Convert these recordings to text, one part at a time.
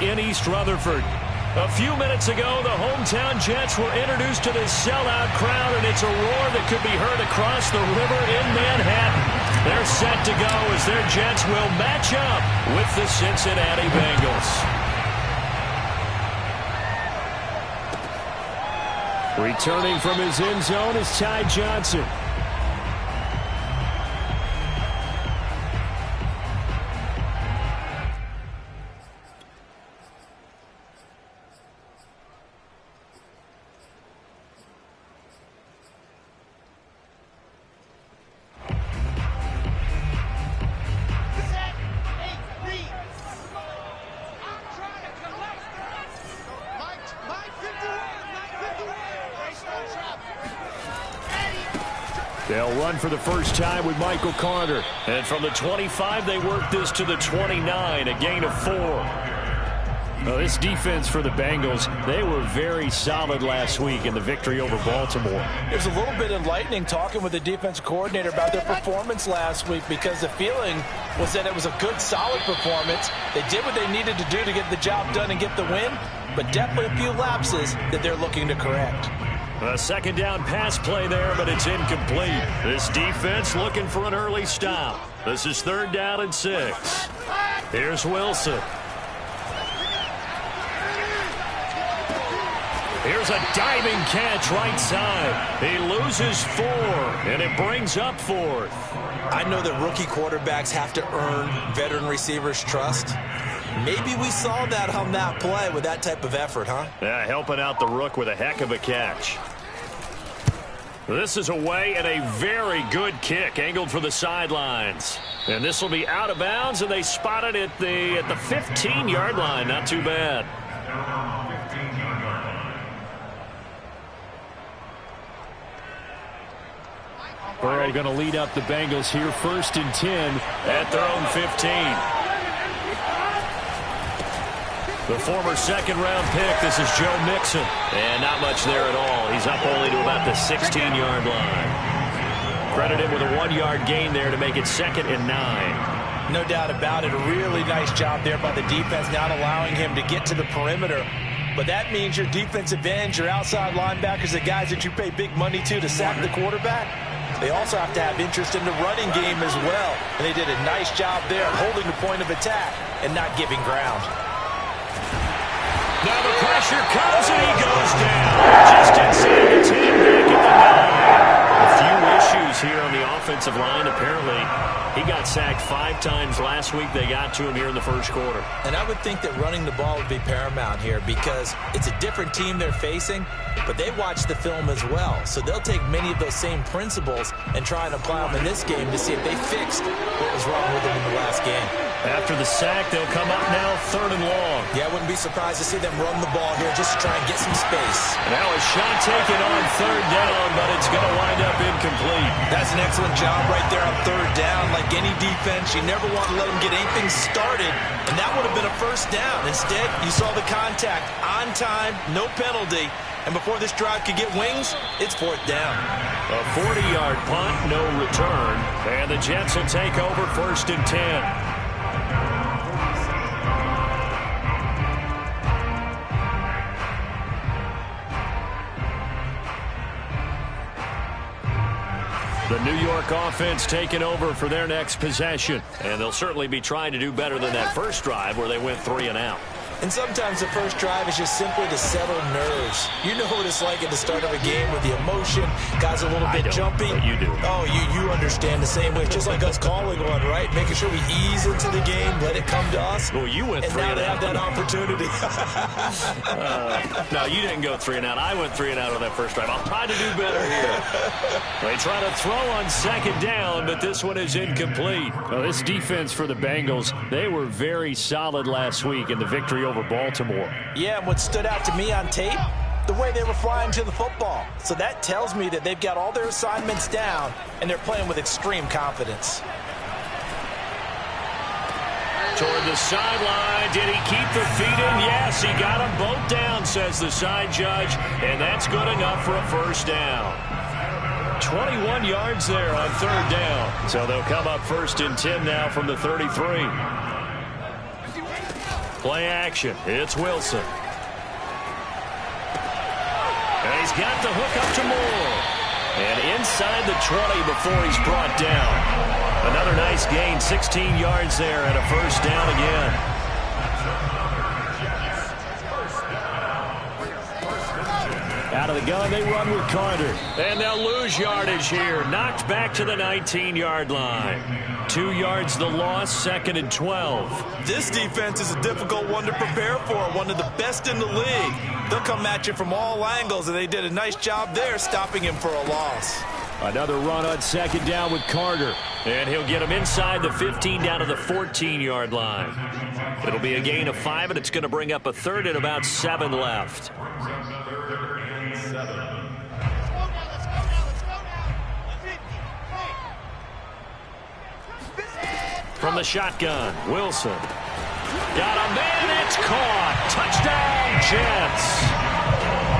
in East Rutherford. A few minutes ago, the hometown Jets were introduced to this sellout crowd, and it's a roar that could be heard across the river in Manhattan. They're set to go as their Jets will match up with the Cincinnati Bengals. Returning from his end zone is Ty Johnson. They'll run for the first time with Michael Carter. And from the 25, they work this to the 29, a gain of 4. Well, this defense for the Bengals, they were very solid last week in the victory over Baltimore. It was a little bit enlightening talking with the defensive coordinator about their performance last week, because the feeling was that it was a good, solid performance. They did what they needed to do to get the job done and get the win, but definitely a few lapses that they're looking to correct. A second down pass play there, but it's incomplete. This defense looking for an early stop. This is 3rd down and 6. Here's Wilson. Here's a diving catch right side. He loses 4, and it brings up 4th. I know that rookie quarterbacks have to earn veteran receivers' trust. Maybe we saw that on that play with that type of effort, huh? Yeah, helping out the rook with a heck of a catch. This is away and a very good kick angled for the sidelines. And this will be out of bounds, and they spot it at the 15-yard line. Not too bad. Burrow going to lead up the Bengals here, 1st and 10 at their own 15. The former 2nd-round pick, this is Joe Mixon. And not much there at all. He's up only to about the 16-yard line. Credit him with a 1-yard gain there to make it 2nd and 9. No doubt about it. A really nice job there by the defense, not allowing him to get to the perimeter. But that means your defensive ends, your outside linebackers, the guys that you pay big money to sack the quarterback, they also have to have interest in the running game as well. And they did a nice job there holding the point of attack and not giving ground. Now the pressure comes, and he goes down. Just inside the 10, back at the 9. A few issues here on the offensive line. Apparently, he got sacked 5 times last week. They got to him here in the first quarter. And I would think that running the ball would be paramount here, because it's a different team they're facing, but they watch the film as well. So they'll take many of those same principles and try and apply them in this game to see if they fixed what was wrong with them in the last game. After the sack, they'll come up now 3rd and long. Yeah, I wouldn't be surprised to see them run the ball here just to try and get some space. Now a shot taken on 3rd down, but it's going to wind up incomplete. That's an excellent job right there on 3rd down. Like any defense, you never want to let them get anything started, and that would have been a 1st down. Instead, you saw the contact on time, no penalty, and before this drive could get wings, it's 4th down. A 40-yard punt, no return, and the Jets will take over 1st and 10. The New York offense taking over for their next possession. And they'll certainly be trying to do better than that first drive where they went 3 and out. And sometimes the first drive is just simply to settle nerves. You know what it's like at the start of a game with the emotion. Guys a little bit jumpy. But you do. Oh, you understand the same way. It's just like us calling one, right? Making sure we ease into the game, let it come to us. Well, you went 3 and out. And now they have that opportunity. No, you didn't go 3 and out. I went 3 and out on that first drive. I'll try to do better here. They try to throw on 2nd down, but this one is incomplete. Well, this defense for the Bengals, they were very solid last week in the victory over Baltimore. Yeah, and what stood out to me on tape, the way they were flying to the football. So that tells me that they've got all their assignments down, and they're playing with extreme confidence. Toward the sideline, did he keep the feet in? Yes, he got them both down, says the side judge, and that's good enough for a 1st down. 21 yards there on 3rd down. So they'll come up 1st and 10 now from the 33. Play action. It's Wilson. And he's got the hook up to Moore. And inside the 20 before he's brought down. Another nice gain, 16 yards there and a first down again. Out of the gun, they run with Carter. And they'll lose yardage here. Knocked back to the 19-yard line. 2 yards the loss, 2nd and 12. This defense is a difficult one to prepare for, one of the best in the league. They'll come at you from all angles, and they did a nice job there stopping him for a loss. Another run on 2nd down with Carter. And he'll get him inside the 15 down to the 14-yard line. It'll be a gain of 5, and it's going to bring up a 3rd and about 7 left. From the shotgun, Wilson. Got a man, it's caught. Touchdown, Jets.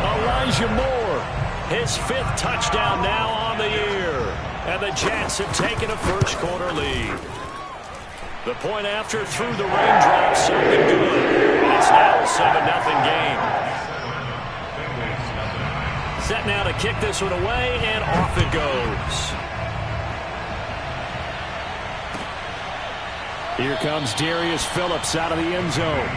Elijah Moore, his 5th touchdown now on the year. And the Jets have taken a first-quarter lead. The point after through the raindrops, something good. And it's now a 7-0 game. Set now to kick this one away, and off it goes. Here comes Darius Phillips out of the end zone.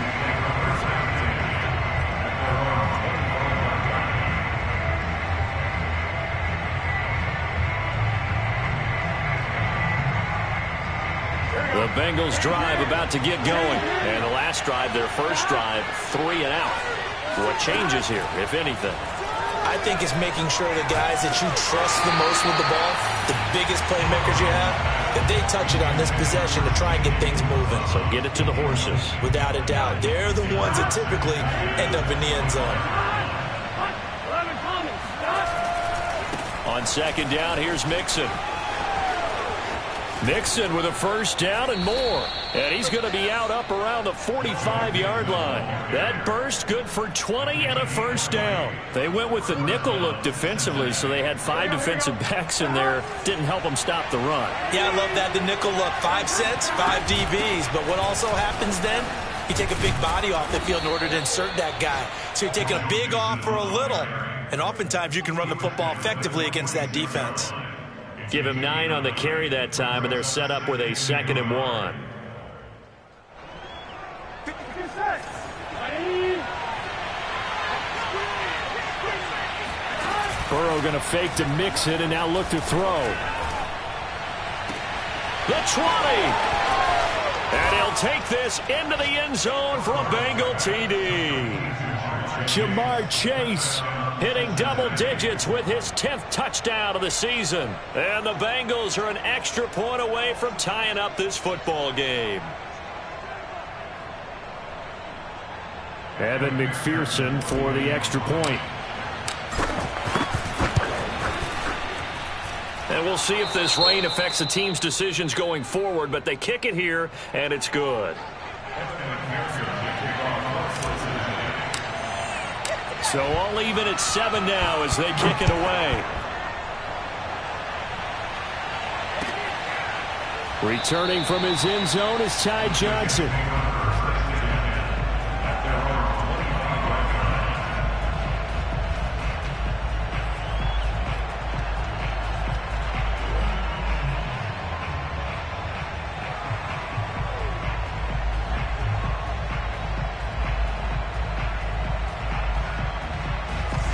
The Bengals drive about to get going. And the last drive, their first drive, 3 and out. What changes here, if anything? I think it's making sure the guys that you trust the most with the ball, the biggest playmakers you have, that they touch it on this possession to try and get things moving. So get it to the horses. Without a doubt. They're the ones that typically end up in the end zone. On 2nd down, here's Mixon. Mixon with a first down and more. And he's going to be out up around the 45-yard line. That burst good for 20 and a first down. They went with the nickel look defensively, so they had 5 defensive backs in there. Didn't help them stop the run. Yeah, I love that, the nickel look. 5 sets, 5 DBs. But what also happens then, you take a big body off the field in order to insert that guy. So you're taking a big off for a little. And oftentimes you can run the football effectively against that defense. Give him 9 on the carry that time, and they're set up with a 2nd and 1. Burrow going to fake to Mixon and now look to throw. The 20. And he'll take this into the end zone for a Bengal TD. Jamar Chase hitting double digits with his 10th touchdown of the season. And the Bengals are an extra point away from tying up this football game. Evan McPherson for the extra point. And we'll see if this rain affects the team's decisions going forward, but they kick it here, and it's good. So all even at 7 now as they kick it away. Returning from his end zone is Ty Johnson.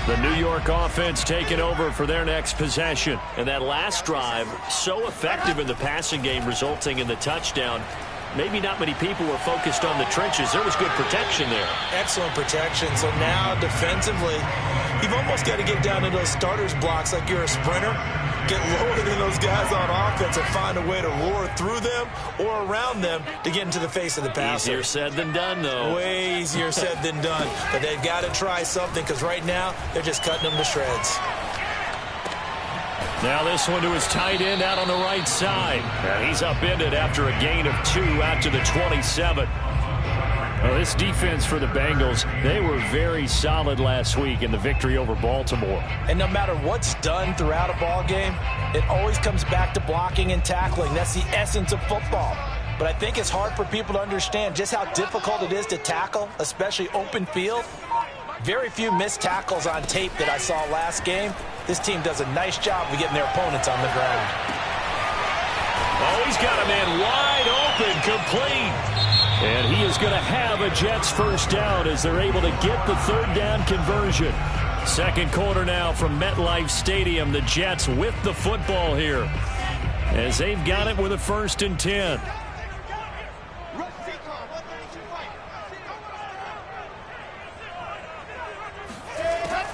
The New York offense taking over for their next possession. And that last drive, so effective in the passing game, resulting in the touchdown. Maybe not many people were focused on the trenches. There was good protection there. Excellent protection. So now defensively, you've almost got to get down to those starters blocks like you're a sprinter. Get lower than those guys on offense and find a way to roar through them or around them to get into the face of the passer. Easier said than done, though. Way easier said than done. But they've got to try something because right now they're just cutting them to shreds. Now this one to his tight end out on the right side. And he's upended after a gain of 2 out to the 27. Well, this defense for the Bengals, they were very solid last week in the victory over Baltimore. And no matter what's done throughout a ball game, it always comes back to blocking and tackling. That's the essence of football. but I think it's hard for people to understand just how difficult it is to tackle, especially open field. Very few missed tackles on tape that I saw last game. This team does a nice job of getting their opponents on the ground. Oh, he's got a man wide open, complete. And he is going to have a Jets first down as they're able to get the third down conversion. Second quarter now from MetLife Stadium. The Jets with the football here as they've got it with a 1st and 10.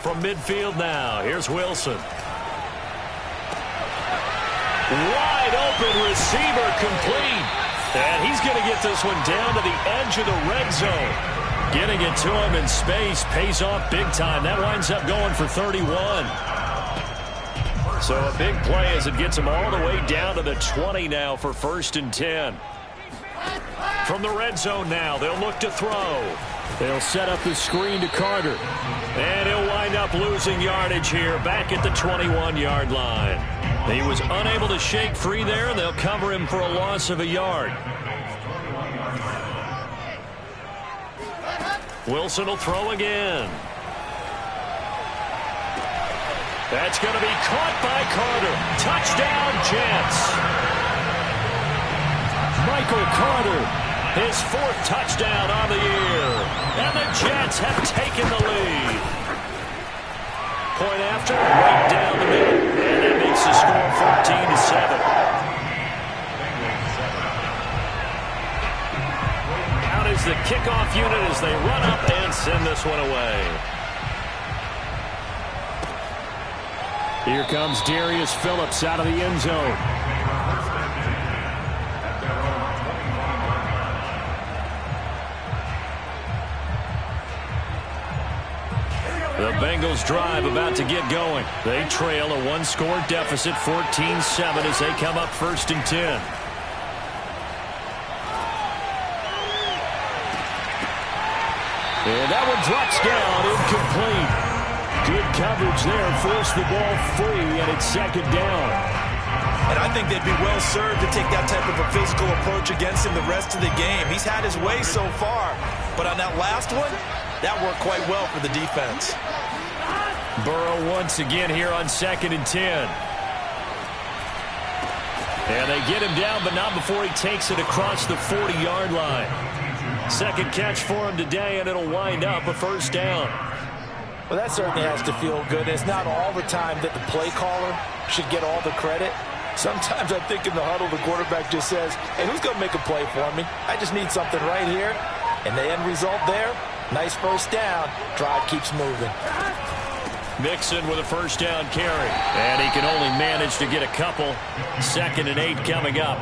From midfield now, here's Wilson. Wide open receiver, complete. And he's going to get this one down to the edge of the red zone. Getting it to him in space pays off big time. That winds up going for 31. So a big play as it gets him all the way down to the 20 now for 1st and 10. From the red zone now, they'll look to throw. They'll set up the screen to Carter. And he'll wind up losing yardage here back at the 21-yard line. He was unable to shake free there. They'll cover him for a loss of a yard. Wilson will throw again. That's going to be caught by Carter. Touchdown, Jets. Michael Carter, his 4th touchdown on the year. And the Jets have taken the lead. Point after, right down the middle. And that makes the score 14-7. Out is the kickoff unit as they run up and send this one away. Here comes Darius Phillips out of the end zone. The Bengals drive about to get going. They trail a 1-score deficit, 14-7, as they come up 1st and 10. And that one drops down, incomplete. Good coverage there, forced the ball free, and it's 2nd down. And I think they'd be well served to take that type of a physical approach against him the rest of the game. He's had his way so far, but on that last one, that worked quite well for the defense. Burrow once again here on 2nd and 10. And they get him down, but not before he takes it across the 40-yard line. Second catch for him today, and it'll wind up a 1st down. Well, that certainly has to feel good. It's not all the time that the play caller should get all the credit. Sometimes I think in the huddle, the quarterback just says, hey, who's going to make a play for me? I just need something right here. And the end result there, nice 1st down. Drive keeps moving. Mixon with a 1st down carry. And he can only manage to get a couple. 2nd and 8 coming up.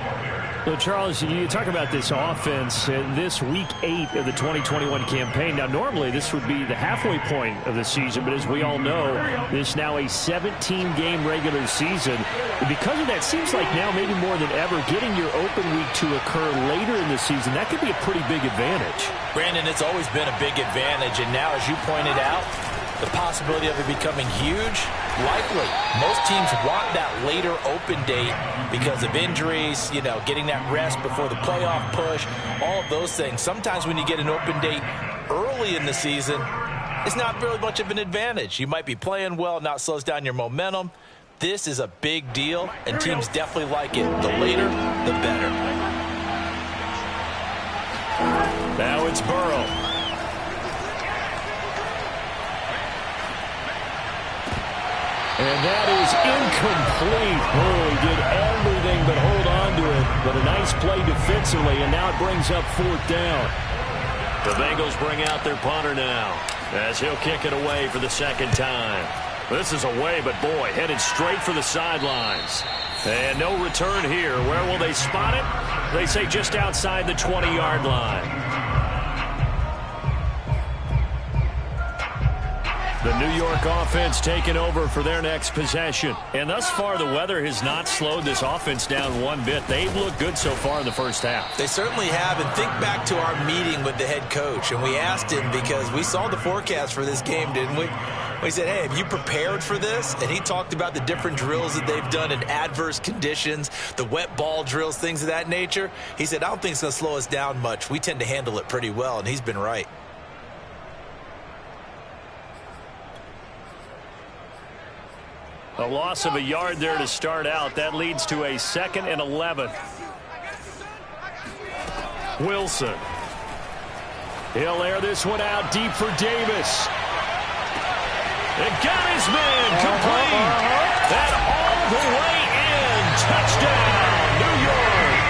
Well, Charles, you talk about this offense this week 8 of the 2021 campaign. Now, normally this would be the halfway point of the season, but as we all know, this now a 17-game regular season. And because of that, seems like now maybe more than ever, getting your open week to occur later in the season, that could be a pretty big advantage. Brandon, it's always been a big advantage, and now, as you pointed out, the possibility of it becoming huge, likely. Most teams want that later open date because of injuries, you know, getting that rest before the playoff push, all of those things. Sometimes when you get an open date early in the season, it's not really much of an advantage. You might be playing well, now it slows down your momentum. This is a big deal, and teams definitely like it. The later, the better. Now it's Burrow. And that is incomplete. Oh, he did everything but hold on to it. But a nice play defensively, and now it brings up 4th down. The Bengals bring out their punter now as he'll kick it away for the 2nd time. This is away, but boy, headed straight for the sidelines. And no return here. Where will they spot it? They say just outside the 20-yard line. The New York offense taking over for their next possession. And thus far, the weather has not slowed this offense down one bit. They've looked good so far in the first half. They certainly have. And think back to our meeting with the head coach. And we asked him, because we saw the forecast for this game, didn't we? He said, hey, have you prepared for this? And he talked about the different drills that they've done in adverse conditions, the wet ball drills, things of that nature. He said, I don't think it's going to slow us down much. We tend to handle it pretty well, and he's been right. A loss of a yard there to start out. That leads to a 2nd and 11. Wilson. He'll air this one out deep for Davis. It got his man complete. That all the way in. Touchdown, New York.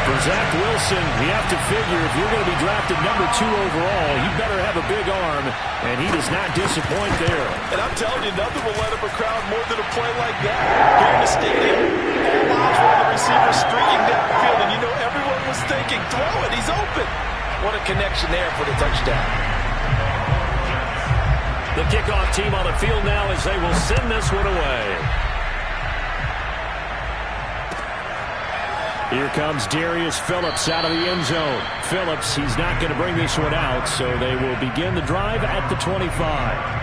For Zach Wilson, you have to figure if you're going to be drafted number 2 overall, you better have a big arm, and he does not disappoint there. And I'm telling you, nothing will let up a crowd more than a play like that. Here in the stadium, all eyes were on the receiver streaking downfield, and you know everyone was thinking, throw it, he's open. What a connection there for the touchdown. The kickoff team on the field now as they will send this one away. Here comes Darius Phillips out of the end zone. Phillips, he's not going to bring this one out, so they will begin the drive at the 25.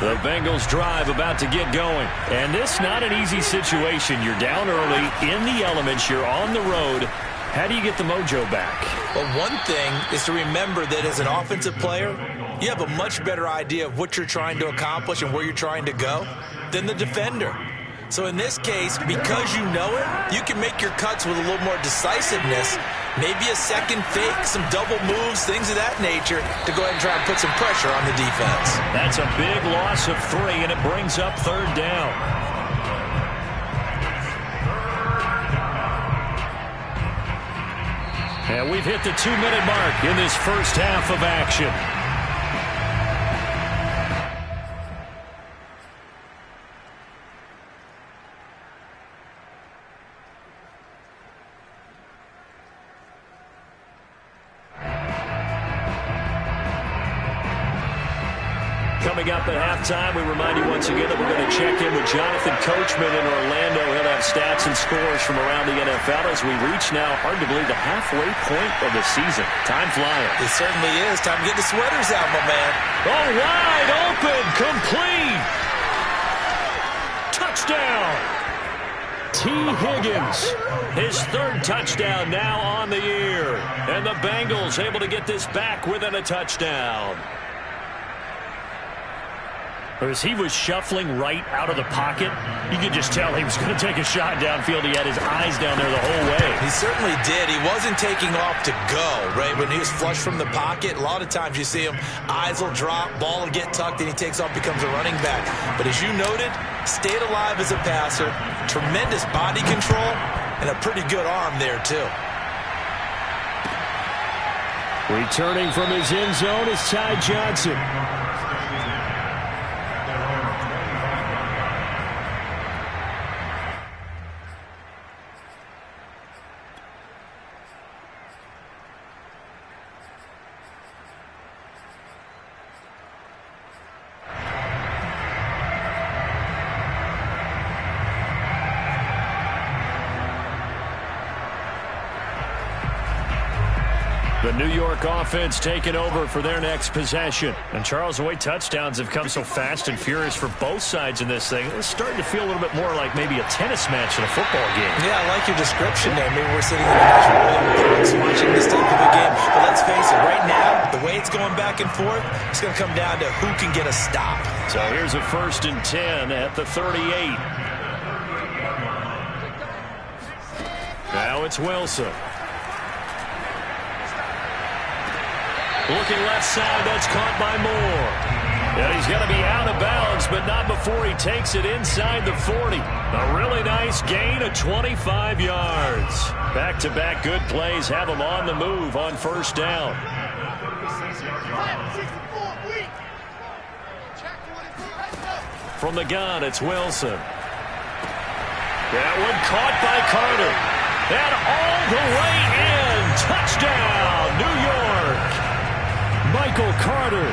The Bengals drive about to get going. And this not an easy situation. You're down early, in the elements, you're on the road. How do you get the mojo back? Well, one thing is to remember that as an offensive player, you have a much better idea of what you're trying to accomplish and where you're trying to go than the defender. So in this case, because you know it, you can make your cuts with a little more decisiveness, maybe a second fake, some double moves, things of that nature, to go ahead and try and put some pressure on the defense. That's a big loss of 3, and it brings up 3rd down. And we've hit the 2-minute mark in this first half of action. Coming up at halftime, we remind you once again that we're going to check in with Jonathan Coachman in Orlando. He'll have stats and scores from around the NFL as we reach now, hard to believe, the halfway point of the season. Time flying. It certainly is. Time to get the sweaters out, my man. Oh, wide open, complete. Touchdown. T. Higgins, his 3rd touchdown now on the year. And the Bengals able to get this back within a touchdown. As he was shuffling right out of the pocket, you could just tell he was going to take a shot downfield. He had his eyes down there the whole way. He certainly did. He wasn't taking off to go, right? When he was flush from the pocket, a lot of times you see him, eyes will drop, ball will get tucked, and he takes off, becomes a running back. But as you noted, stayed alive as a passer, tremendous body control, and a pretty good arm there, too. Returning from his end zone is Ty Johnson. The New York offense taking over for their next possession. And Charles, the way touchdowns have come so fast and furious for both sides in this thing, it's starting to feel a little bit more like maybe a tennis match in a football game. Yeah, I like your description there. Maybe we're sitting in the house watching this type of a game. But let's face it, right now, the way it's going back and forth, it's going to come down to who can get a stop. So here's a 1st and 10 at the 38. Now it's Wilson. Looking left side, that's caught by Moore. And he's going to be out of bounds, but not before he takes it inside the 40. A really nice gain of 25 yards. Back-to-back good plays have him on the move on 1st down. From the gun, it's Wilson. That one caught by Carter. And all the way in. Touchdown, New York. Michael Carter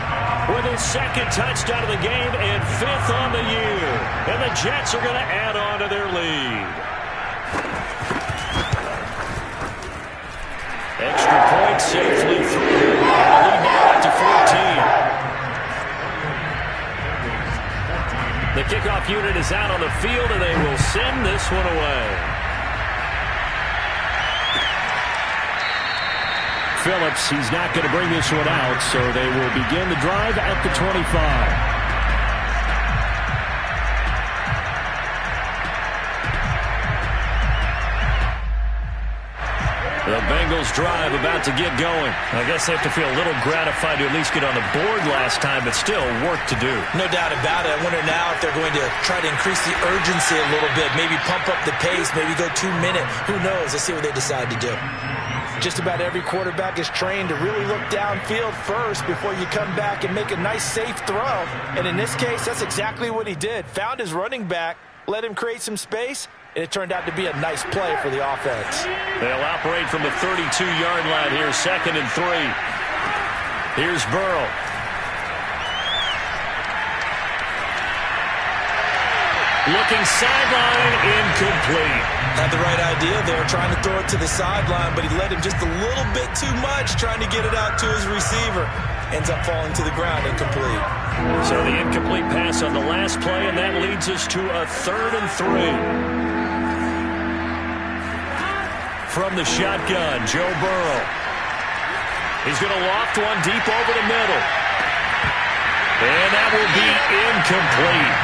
with his 2nd touchdown of the game and 5th on the year. And the Jets are going to add on to their lead. extra point safely through. And the lead now up to 14. The kickoff unit is out on the field, and they will send this one away. Phillips, he's not going to bring this one out, so they will begin the drive at the 25. The Bengals drive about to get going. I guess they have to feel a little gratified to at least get on the board last time, but still work to do. No doubt about it. I wonder now if they're going to try to increase the urgency a little bit, maybe pump up the pace, maybe go 2 minutes. Who knows? Let's see what they decide to do. Just about every quarterback is trained to really look downfield first before you come back and make a nice, safe throw. And in this case, that's exactly what he did. Found his running back, let him create some space, and it turned out to be a nice play for the offense. They'll operate from the 32-yard line here, 2nd and 3. Here's Burrow. Looking sideline, incomplete. Had the right idea there, trying to throw it to the sideline, but he led him just a little bit too much, trying to get it out to his receiver. Ends up falling to the ground, incomplete. So the incomplete pass on the last play, and that leads us to a 3rd and 3. From the shotgun, Joe Burrow. He's going to loft one deep over the middle. And that will be incomplete.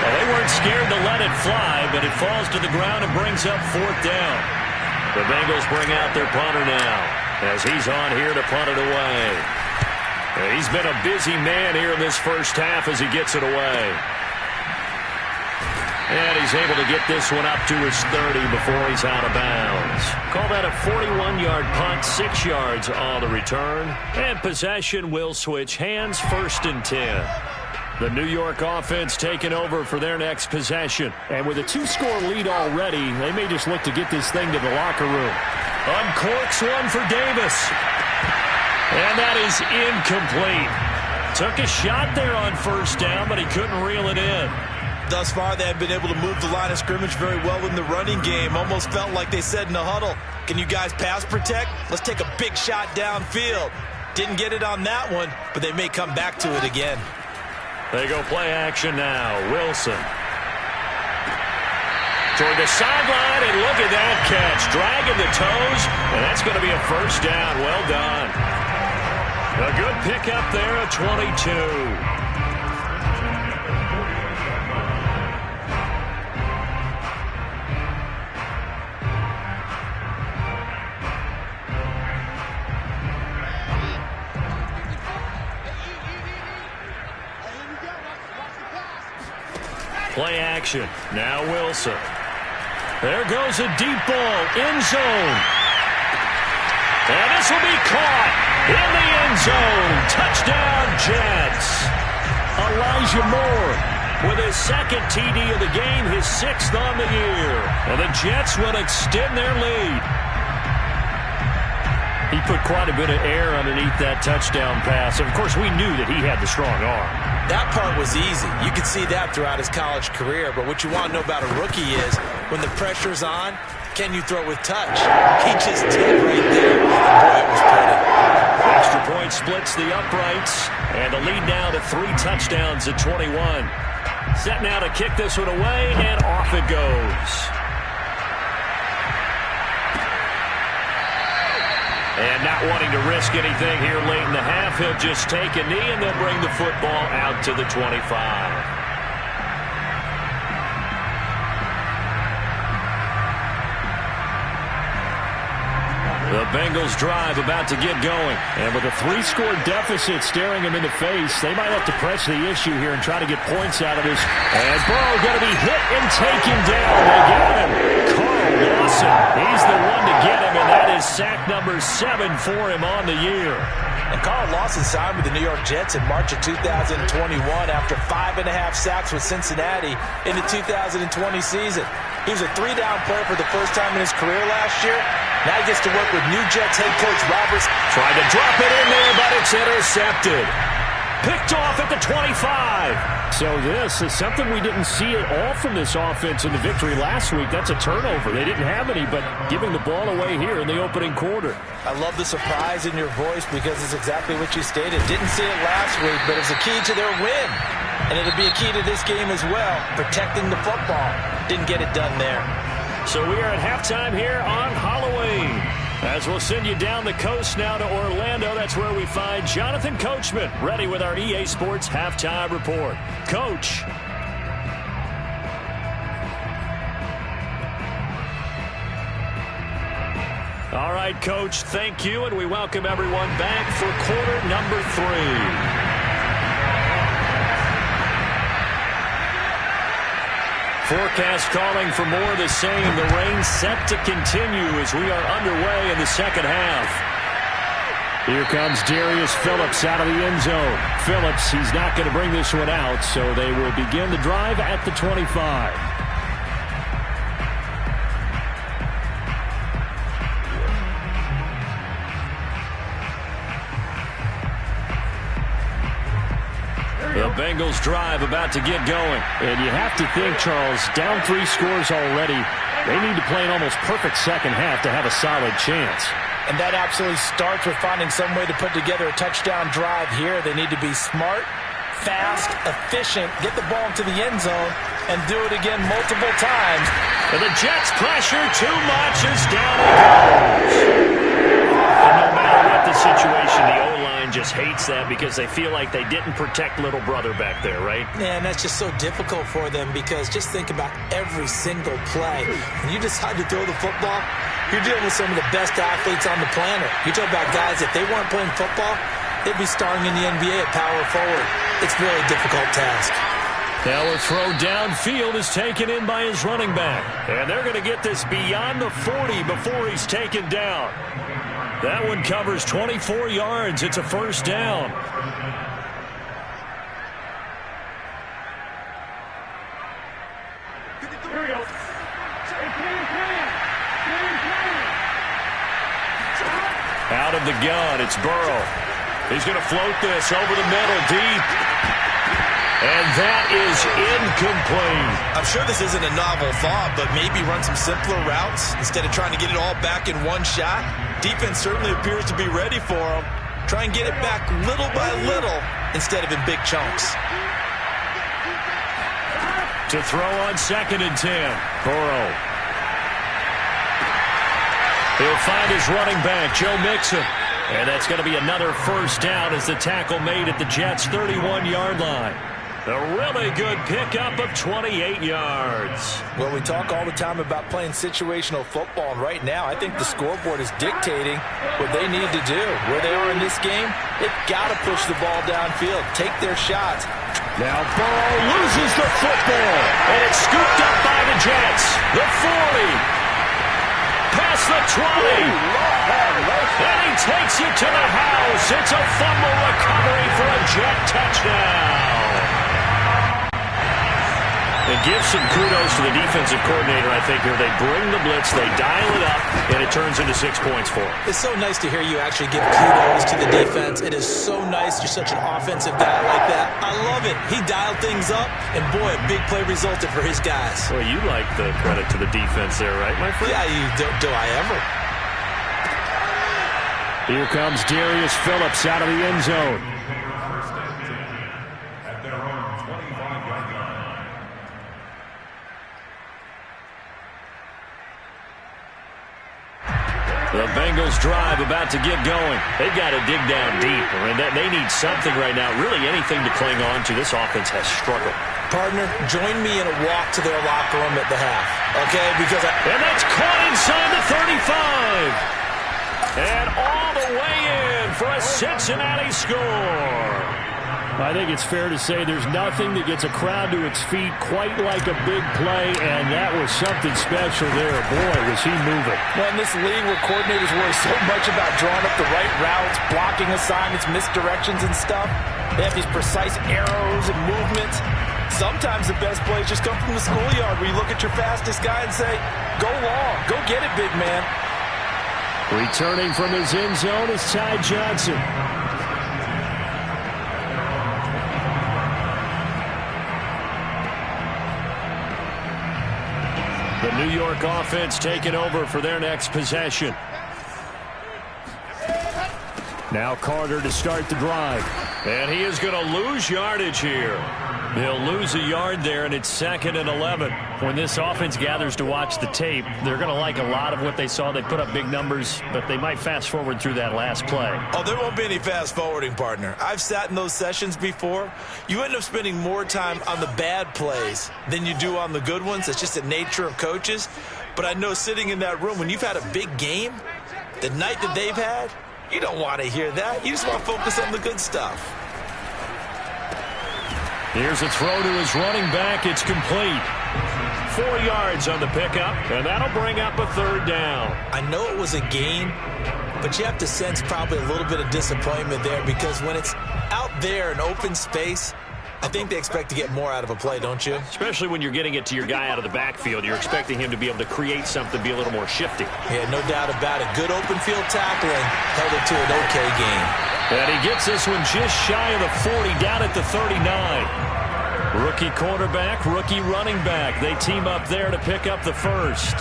Well, they weren't scared to let it fly, but it falls to the ground and brings up 4th down. The Bengals bring out their punter now, as he's on here to punt it away. He's been a busy man here in this first half as he gets it away. And he's able to get this one up to his 30 before he's out of bounds. Call that a 41-yard punt, 6 yards on the return. And possession will switch hands, 1st and 10. The New York offense taking over for their next possession. And with a 2-score lead already, they may just look to get this thing to the locker room. Uncorks one for Davis. And that is incomplete. Took a shot there on 1st down, but he couldn't reel it in. Thus far, they have been able to move the line of scrimmage very well in the running game. Almost felt like they said in the huddle, can you guys pass protect? Let's take a big shot downfield. Didn't get it on that one, but they may come back to it again. They go play action now. Wilson. Toward the sideline, and look at that catch. Dragging the toes, and that's going to be a 1st down. Well done. A good pickup there at 22. Play action. Now Wilson. There goes a deep ball. End zone. And this will be caught in the end zone. Touchdown, Jets. Elijah Moore with his 2nd TD of the game, his 6th on the year. And the Jets will extend their lead. He put quite a bit of air underneath that touchdown pass. Of course, we knew that he had the strong arm. That part was easy. You could see that throughout his college career. But what you want to know about a rookie is when the pressure's on, can you throw with touch? He just did right there. Boy, it was pretty. Extra point splits the uprights. And the lead now to 3 touchdowns at 21. Set now to kick this one away, and off it goes. And not wanting to risk anything here late in the half, he'll just take a knee, and they'll bring the football out to the 25. The Bengals drive about to get going. And with a 3-score deficit staring them in the face, they might have to press the issue here and try to get points out of this. And Burrow going to be hit and taken down. They got him. Carl Lawson, he's the one to get him, and that is sack number 7 for him on the year. And Carl Lawson signed with the New York Jets in March of 2021 after 5.5 sacks with Cincinnati in the 2020 season. He was a 3-down player for the first time in his career last year. Now he gets to work with new Jets head coach Roberts. Tried to drop it in there, but it's intercepted. Picked off at the 25. So this is something we didn't see at all from this offense in the victory last week. That's a turnover. They didn't have any, but giving the ball away here in the opening quarter. I love the surprise in your voice because it's exactly what you stated. Didn't see it last week, but it's a key to their win. And it'll be a key to this game as well, protecting the football. Didn't get it done there. So we are at halftime here on Halloween. As we'll send you down the coast now to Orlando, that's where we find Jonathan Coachman, ready with our EA Sports Halftime Report. Coach. All right, Coach, thank you, and we welcome everyone back for quarter number 3. Forecast calling for more of the same. The rain set to continue as we are underway in the second half. Here comes Darius Phillips out of the end zone. Phillips, he's not going to bring this one out, so they will begin the drive at the 25. The Bengals drive about to get going. And you have to think, Charles, down 3 scores already. They need to play an almost perfect second half to have a solid chance. And that absolutely starts with finding some way to put together a touchdown drive here. They need to be smart, fast, efficient, get the ball into the end zone, and do it again multiple times. And the Jets pressure too much as down it goes. And no matter what the situation, the O-line just hates that because they feel like they didn't protect little brother back there, right? Yeah, and that's just so difficult for them because just think about every single play. When you decide to throw the football, you're dealing with some of the best athletes on the planet. You talk about guys, if they weren't playing football, they'd be starring in the NBA at power forward. It's a really difficult task. Now a throw downfield is taken in by his running back. And they're going to get this beyond the 40 before he's taken down. That one covers 24 yards. It's a first down. Here we go. Out of the gun, it's Burrow. He's going to float this over the middle deep. And that is incomplete. I'm sure this isn't a novel thought, but maybe run some simpler routes instead of trying to get it all back in one shot. Defense certainly appears to be ready for him. Try and get it back little by little instead of in big chunks. To throw on 2nd and 10. Burrow. He'll find his running back, Joe Mixon. And that's going to be another first down as the tackle made at the Jets' 31-yard line. A really good pickup of 28 yards. Well, we talk all the time about playing situational football, and right now I think the scoreboard is dictating what they need to do. Where they are in this game, they've got to push the ball downfield, take their shots. Now Burrow loses the football, and it's scooped up by the Jets. The 40. Past the 20. And he takes it to the house. It's a fumble recovery for a Jet touchdown. And give some kudos to the defensive coordinator, I think, here. They bring the blitz, they dial it up, and it turns into 6 points for them. It's so nice to hear you actually give kudos to the defense. It is so nice you're such an offensive guy like that. I love it. He dialed things up, and boy, a big play resulted for his guys. Well, you like the credit to the defense there, right, my friend? Yeah, do I ever. Here comes Darius Phillips out of the end zone. The Bengals drive about to get going. They've got to dig down deep. I mean, they need something right now, really anything to cling on to. This offense has struggled. Partner, join me in a walk to their locker room at the half, okay? And that's caught inside the 35. And all the way in for a Cincinnati score. I think it's fair to say there's nothing that gets a crowd to its feet quite like a big play, and that was something special there. Boy, was he moving. Well, in this league where coordinators worry so much about drawing up the right routes, blocking assignments, misdirections and stuff, they have these precise arrows and movements. Sometimes the best plays just come from the schoolyard where you look at your fastest guy and say, go long, go get it, big man. Returning from his end zone is Ty Johnson. The New York offense taking over for their next possession. Now Carter to start the drive. And he is going to lose yardage here. They'll lose a yard there, and it's 2nd and 11. When this offense gathers to watch the tape, they're going to like a lot of what they saw. They put up big numbers, but they might fast forward through that last play. Oh, there won't be any fast forwarding, partner. I've sat in those sessions before. You end up spending more time on the bad plays than you do on the good ones. It's just the nature of coaches. But I know sitting in that room, when you've had a big game, the night that they've had, you don't want to hear that. You just want to focus on the good stuff. Here's a throw to his running back. It's complete. 4 yards on the pickup, and that'll bring up a 3rd down. I know it was a gain, but you have to sense probably a little bit of disappointment there because when it's out there in open space, I think they expect to get more out of a play, don't you? Especially when you're getting it to your guy out of the backfield. You're expecting him to be able to create something, be a little more shifty. Yeah, no doubt about it. Good open field tackling held it to an okay game. And he gets this one just shy of the 40, down at the 39. Rookie quarterback, rookie running back. They team up there to pick up the first.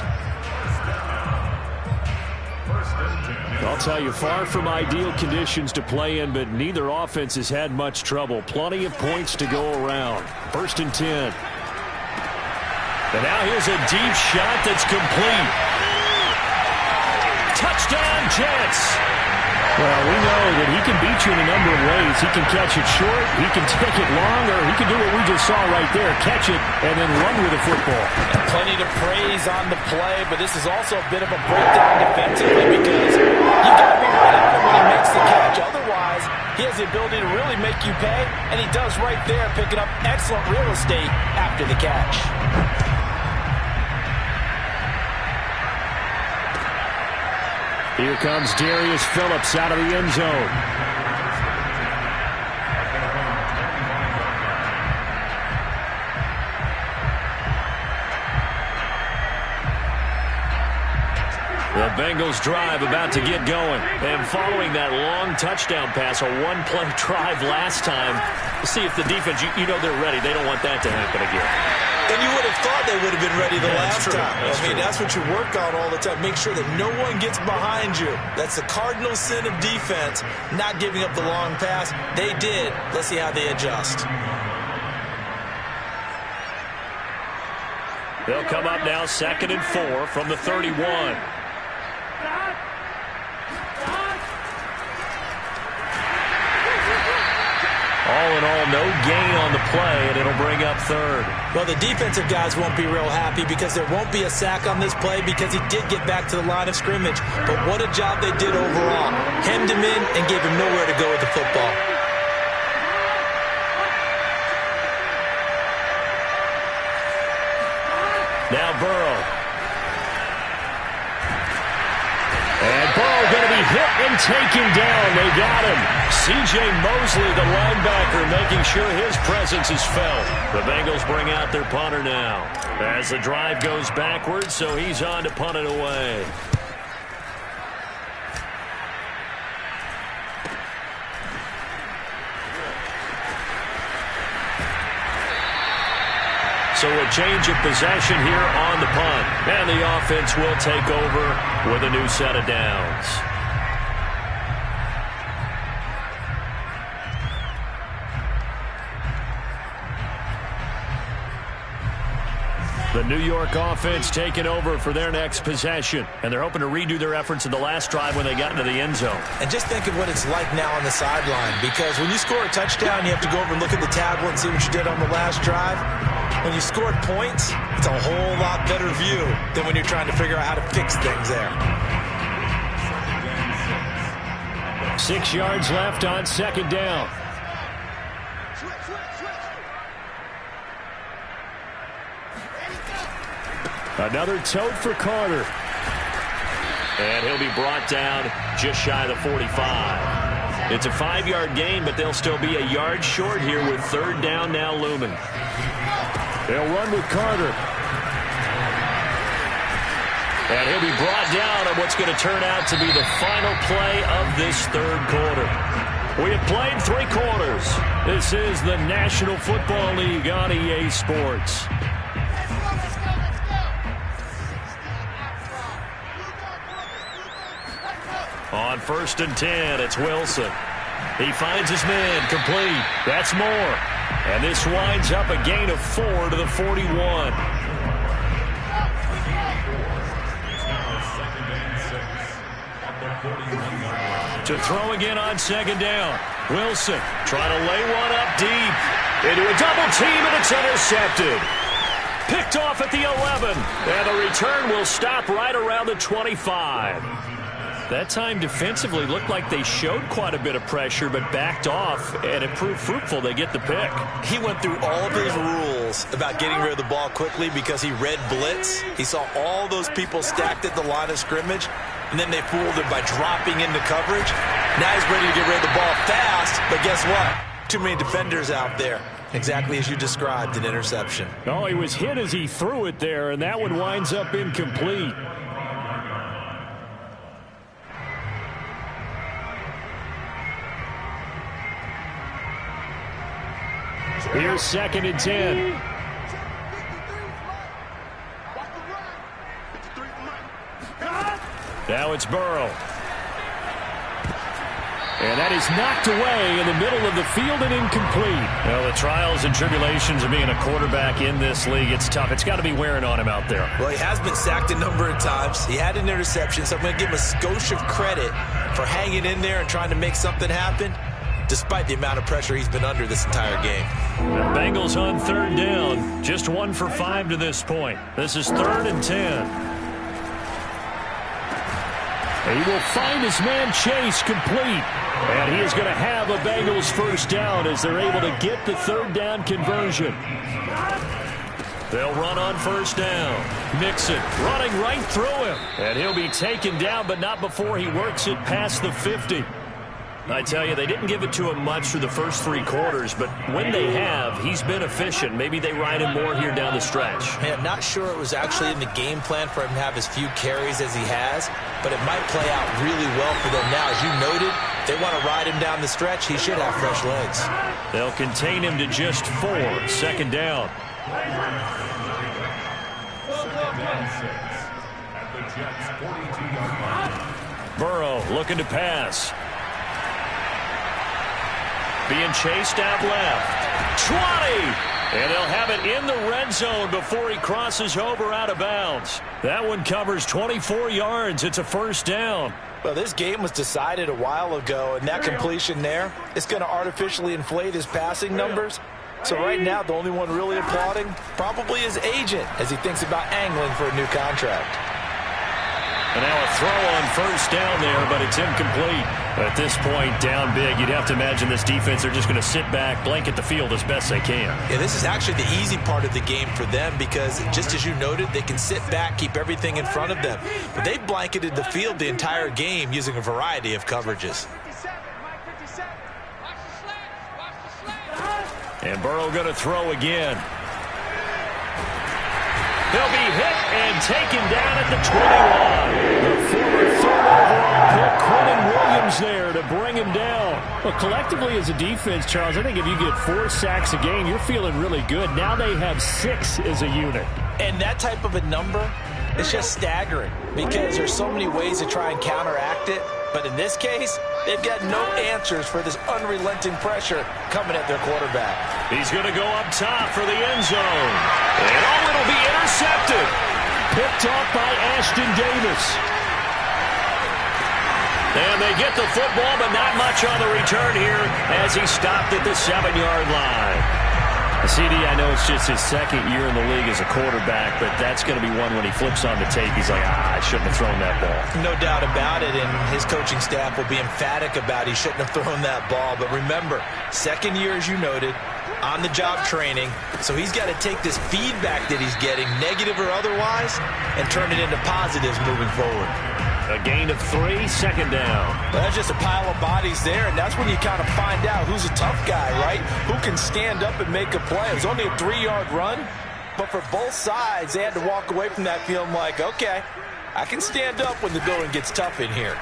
I'll tell you, far from ideal conditions to play in, but neither offense has had much trouble. Plenty of points to go around. 1st and 10. And now here's a deep shot that's complete. Touchdown, Jets. Well, we know that he can beat you in a number of ways. He can catch it short, he can take it long, or he can do what we just saw right there, catch it and then run with the football. And plenty to praise on the play, but this is also a bit of a breakdown defensively because you've got to be right on him when he makes the catch. Otherwise, he has the ability to really make you pay, and he does right there, picking up excellent real estate after the catch. Here comes Darius Phillips out of the end zone. The Bengals drive about to get going. And following that long touchdown pass, a one-play drive last time, see if the defense, you know they're ready. They don't want that to happen again. And you would have thought they would have been ready the last time. That's what you work on all the time. Make sure that no one gets behind you. That's the cardinal sin of defense, not giving up the long pass. They did. Let's see how they adjust. They'll come up now 2nd and 4 from the 31. All in all, no gain on the play, and it'll bring up 3rd. Well, the defensive guys won't be real happy because there won't be a sack on this play because he did get back to the line of scrimmage. But what a job they did overall. Hemmed him in and gave him nowhere to go with the football. Now Burrow. And Burrow going to be hit and taken down. They got him. C.J. Mosley, the linebacker, making sure his presence is felt. The Bengals bring out their punter now. As the drive goes backwards, so he's on to punt it away. So a change of possession here on the punt. And the offense will take over with a new set of downs. The New York offense taking over for their next possession. And they're hoping to redo their efforts in the last drive when they got into the end zone. And just think of what it's like now on the sideline. Because when you score a touchdown, you have to go over and look at the tablet and see what you did on the last drive. When you scored points, it's a whole lot better view than when you're trying to figure out how to fix things there. 6 yards left on 2nd down. Another tote for Carter. And he'll be brought down just shy of the 45. It's a 5-yard gain, but they'll still be a yard short here with 3rd down now looming. They'll run with Carter. And he'll be brought down on what's going to turn out to be the final play of this 3rd quarter. We have played 3 quarters. This is the National Football League on EA Sports. On 1st and 10, it's Wilson. He finds his man, complete. That's more. And this winds up a gain of 4 to the 41. To throw again on 2nd down. Wilson trying to lay one up deep. Into a double team, and it's intercepted. Picked off at the 11. And the return will stop right around the 25. That time defensively looked like they showed quite a bit of pressure, but backed off, and it proved fruitful. They get the pick. He went through all of his rules about getting rid of the ball quickly because he read blitz. He saw all those people stacked at the line of scrimmage, and then they fooled him by dropping into coverage. Now he's ready to get rid of the ball fast, but guess what? Too many defenders out there. Exactly as you described, an interception. Oh, he was hit as he threw it there, and that one winds up incomplete. Here's 2nd and 10. Now it's Burrow. And that is knocked away in the middle of the field and incomplete. Well, the trials and tribulations of being a quarterback in this league, it's tough. It's got to be wearing on him out there. Well, he has been sacked a number of times. He had an interception, so I'm going to give him a skosh of credit for hanging in there and trying to make something happen, despite the amount of pressure he's been under this entire game. The Bengals on 3rd down. Just 1 for 5 to this point. This is 3rd and 10. He will find his man Chase complete. And he is going to have a Bengals 1st down as they're able to get the 3rd down conversion. They'll run on 1st down. Mixon running right through him. And he'll be taken down, but not before he works it past the 50. I tell you, they didn't give it to him much through the first 3 quarters, but when they have, he's been efficient. Maybe they ride him more here down the stretch. Man, I'm not sure it was actually in the game plan for him to have as few carries as he has, but it might play out really well for them now. As you noted, they want to ride him down the stretch. He should have fresh legs. They'll contain him to just 4. 2nd down. Burrow looking to pass. Being chased out left. 20! And they'll have it in the red zone before he crosses over out of bounds. That one covers 24 yards. It's a 1st down. Well, this game was decided a while ago, and that completion there is going to artificially inflate his passing numbers. So right now, the only one really applauding probably his agent as he thinks about angling for a new contract. And now a throw on 1st down there, but it's incomplete. At this point, down big, you'd have to imagine this defense, they're just going to sit back, blanket the field as best they can. Yeah, this is actually the easy part of the game for them because, just as you noted, they can sit back, keep everything in front of them. But they blanketed the field the entire game using a variety of coverages. And Burrow going to throw again. He'll be hit and taken down at the 21. The former 3rd overall pick, Quentin Williams there to bring him down. Well, collectively as a defense, Charles, I think if you get 4 sacks a game, you're feeling really good. Now they have 6 as a unit. And that type of a number is just staggering because there's so many ways to try and counteract it. But in this case, they've got no answers for this unrelenting pressure coming at their quarterback. He's going to go up top for the end zone. And it'll be intercepted. Picked off by Ashton Davis. And they get the football, but not much on the return here as he stopped at the 7-yard line. CD, I know it's just his 2nd year in the league as a quarterback, but that's going to be one when he flips on the tape. He's like, I shouldn't have thrown that ball. No doubt about it, and his coaching staff will be emphatic about he shouldn't have thrown that ball. But remember, 2nd year, as you noted, on-the-job training, so he's got to take this feedback that he's getting, negative or otherwise, and turn it into positives moving forward. A gain of 3, 2nd down. Well, that's just a pile of bodies there, and that's when you kind of find out who's a tough guy, right? Who can stand up and make a play. It was only a 3-yard run, but for both sides, they had to walk away from that feeling like, okay, I can stand up when the going gets tough in here.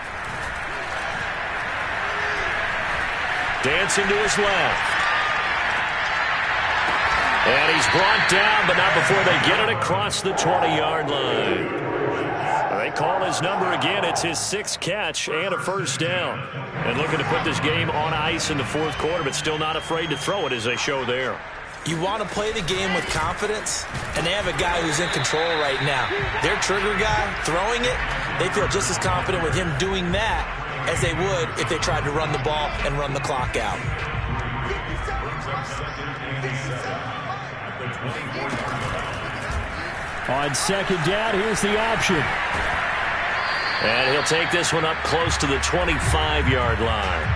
Dancing to his left. And he's brought down, but not before they get it across the 20-yard line. They Might call his number again. It's his 6th catch and a first down. And looking to put this game on ice in the 4th quarter, but still not afraid to throw it as they show there. You want to play the game with confidence, and they have a guy who's in control right now. Their trigger guy, throwing it, they feel just as confident with him doing that as they would if they tried to run the ball and run the clock out. On 2nd down, here's the option. And he'll take this one up close to the 25-yard line.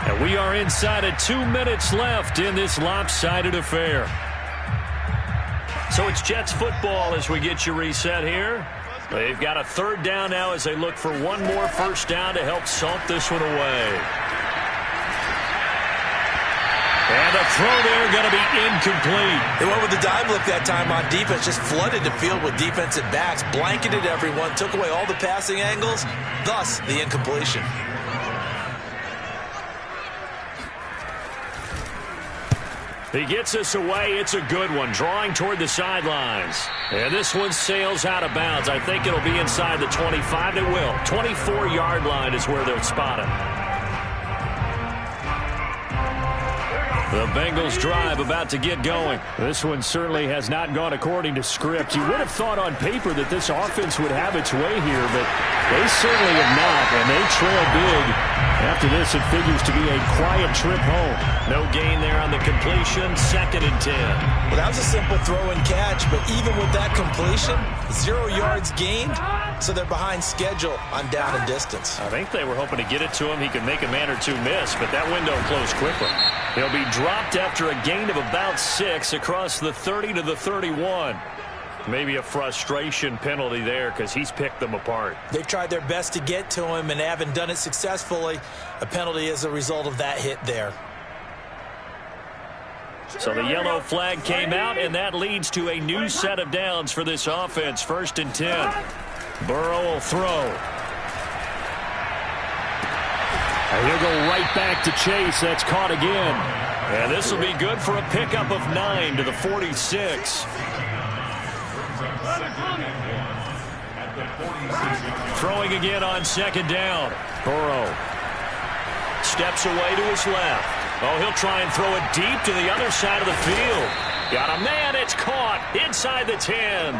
And we are inside of 2 minutes left in this lopsided affair. So it's Jets football as we get you reset here. They've got a 3rd down now as they look for one more first down to help salt this one away. And the throw there going to be incomplete. They went with the dime look that time on defense, just flooded the field with defensive backs, blanketed everyone, took away all the passing angles, thus the incompletion. He gets us away. It's a good one, drawing toward the sidelines. And this one sails out of bounds. I think it'll be inside the 25. It will. 24-yard line is where they'll spot it. The Bengals drive about to get going. This one certainly has not gone according to script. You would have thought on paper that this offense would have its way here, but they certainly have not, and they trail big. After this, it figures to be a quiet trip home. No gain there on the completion. 2nd and 10. Well, that was a simple throw and catch, but even with that completion, 0 yards gained, so they're behind schedule on down and distance. I think they were hoping to get it to him. He could make a man or two miss, but that window closed quickly. He'll be dropped after a gain of about 6 across the 30 to the 31. Maybe a frustration penalty there because he's picked them apart. They've tried their best to get to him and haven't done it successfully. A penalty is a result of that hit there. So the yellow flag came out, and that leads to a new set of downs for this offense. 1st and 10. Burrow will throw. And he'll go right back to Chase. That's caught again. And this will be good for a pickup of 9 to the 46. Throwing again on 2nd down. Burrow steps away to his left. Oh, he'll try and throw it deep to the other side of the field. Got a man. It's caught inside the 10.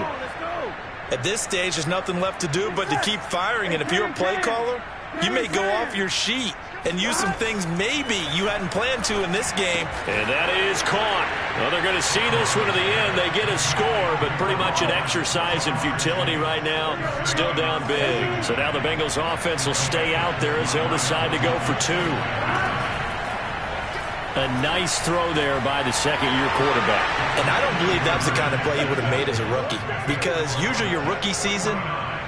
At this stage, there's nothing left to do but to keep firing. And if you're a play caller, you may go off your sheet and use some things maybe you hadn't planned to in this game. And that is caught. Well, they're going to see this one to the end. They get a score, but pretty much an exercise in futility right now. Still down big. So now the Bengals offense will stay out there as they'll decide to go for 2. A nice throw there by the 2nd-year quarterback. And I don't believe that's the kind of play he would have made as a rookie, because usually your rookie season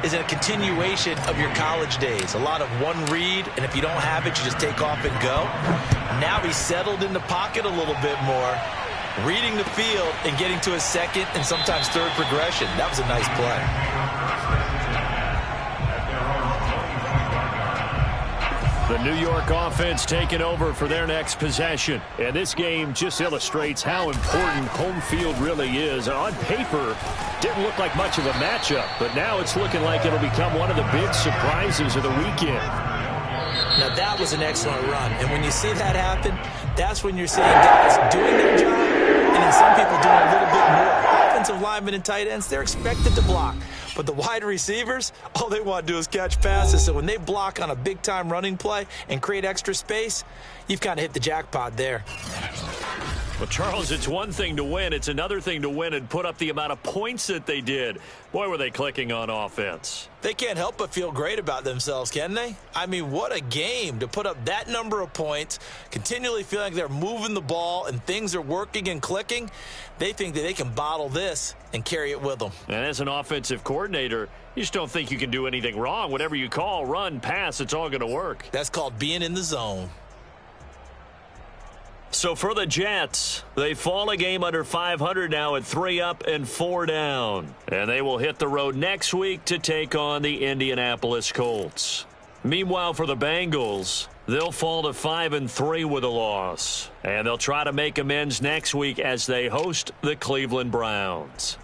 is a continuation of your college days. A lot of one read, and if you don't have it, you just take off and go. Now he's settled in the pocket a little bit more, reading the field and getting to his 2nd and sometimes 3rd progression. That was a nice play. The New York offense taking over for their next possession. And this game just illustrates how important home field really is. On paper, didn't look like much of a matchup, but now it's looking like it'll become one of the big surprises of the weekend. Now that was an excellent run, and when you see that happen, that's when you're seeing guys doing their job, and then some people doing a little bit more. Offensive linemen and tight ends, they're expected to block. But the wide receivers, all they want to do is catch passes. So when they block on a big-time running play and create extra space, you've kind of hit the jackpot there. Well, Charles, it's one thing to win. It's another thing to win and put up the amount of points that they did. Boy, were they clicking on offense. They can't help but feel great about themselves, can they? I mean, what a game to put up that number of points, continually feeling like they're moving the ball and things are working and clicking. They think that they can bottle this and carry it with them. And as an offensive coordinator, you just don't think you can do anything wrong. Whatever you call, run, pass, it's all going to work. That's called being in the zone. So for the Jets, they fall a game under 500 now at 3 up and 4 down. And they will hit the road next week to take on the Indianapolis Colts. Meanwhile, for the Bengals, they'll fall to 5-3 with a loss. And they'll try to make amends next week as they host the Cleveland Browns.